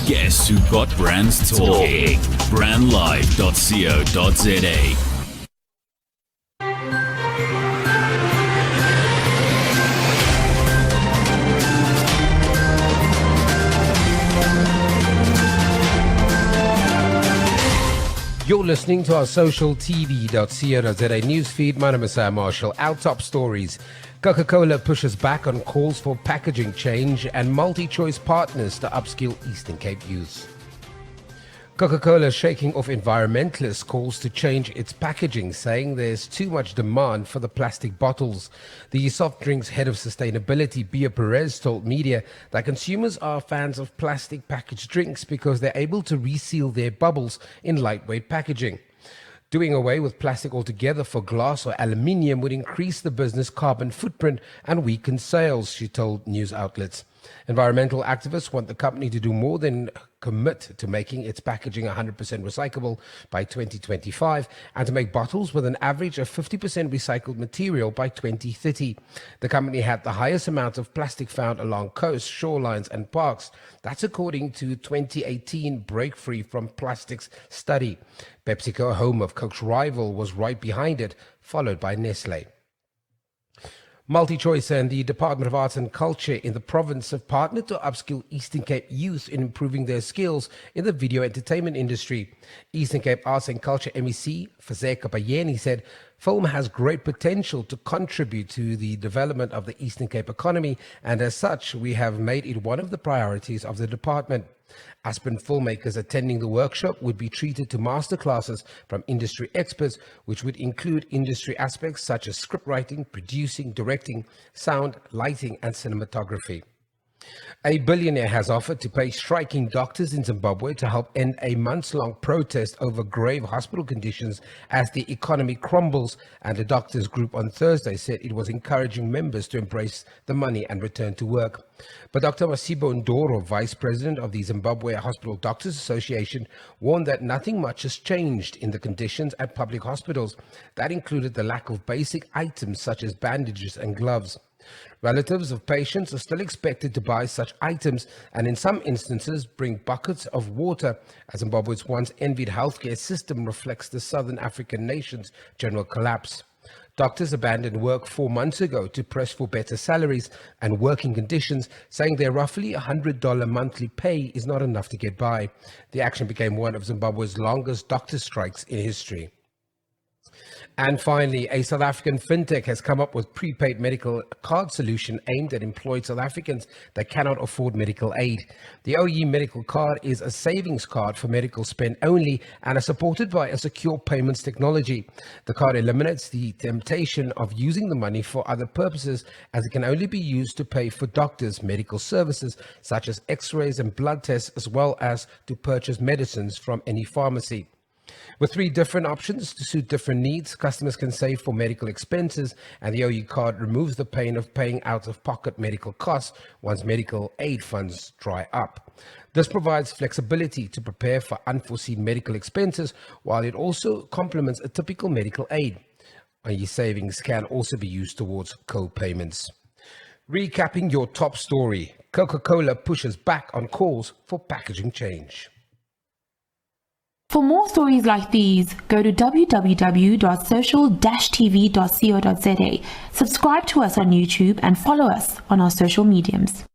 Guess who got brands talking? Brandlive.co.za. You're listening to our social tv.co.za newsfeed. My name is Sam Marshall. Our top stories. Coca Cola pushes back on calls for packaging change and Multichoice partners to upskill Eastern Cape youth. Coca Cola shaking off environmentalist calls to change its packaging, saying there's too much demand for the plastic bottles. The soft drinks head of sustainability, Bia Perez, told media that consumers are fans of plastic packaged drinks because they're able to reseal their bubbles in lightweight packaging. Doing away with plastic altogether for glass or aluminium would increase the business carbon footprint and weaken sales, she told news outlets. Environmental activists want the company to do more than commit to making its packaging 100% recyclable by 2025 and to make bottles with an average of 50% recycled material by 2030. The company had the highest amount of plastic found along coasts, shorelines and parks. That's according to 2018 Break Free from Plastics study. PepsiCo, home of Coke's rival, was right behind it, followed by Nestle. Multichoice and the Department of Arts and Culture in the province have partnered to upskill Eastern Cape youth in improving their skills in the video entertainment industry. Eastern Cape Arts and Culture MEC Fazeka Bayeni said film has great potential to contribute to the development of the Eastern Cape economy, and as such, we have made it one of the priorities of the department. Aspirant filmmakers attending the workshop would be treated to master classes from industry experts, which would include industry aspects such as scriptwriting, producing, directing, sound, lighting, and cinematography. A billionaire has offered to pay striking doctors in Zimbabwe to help end a months-long protest over grave hospital conditions as the economy crumbles, and the doctors group on Thursday said it was encouraging members to embrace the money and return to work. But Dr. Masibo Ndoro, vice president of the Zimbabwe Hospital Doctors Association, warned that nothing much has changed in the conditions at public hospitals. That included the lack of basic items such as bandages and gloves. Relatives of patients are still expected to buy such items and in some instances bring buckets of water, as Zimbabwe's once envied healthcare system reflects the southern African nation's general collapse. Doctors abandoned work 4 months ago to press for better salaries and working conditions, saying their roughly $100 monthly pay is not enough to get by. The action became one of Zimbabwe's longest doctor strikes in history. And finally, a South African fintech has come up with prepaid medical card solution aimed at employed South Africans that cannot afford medical aid. The OE medical card is a savings card for medical spend only and is supported by a secure payments technology. The card eliminates the temptation of using the money for other purposes, as it can only be used to pay for doctors' medical services such as x-rays and blood tests, as well as to purchase medicines from any pharmacy. With 3 different options to suit different needs, customers can save for medical expenses, and the OE card removes the pain of paying out-of-pocket medical costs once medical aid funds dry up. This provides flexibility to prepare for unforeseen medical expenses, while it also complements a typical medical aid. OE savings can also be used towards co-payments. Recapping your top story, Coca Cola pushes back on calls for packaging change. For more stories like these, go to www.social-tv.co.za. Subscribe to us on YouTube and follow us on our social mediums.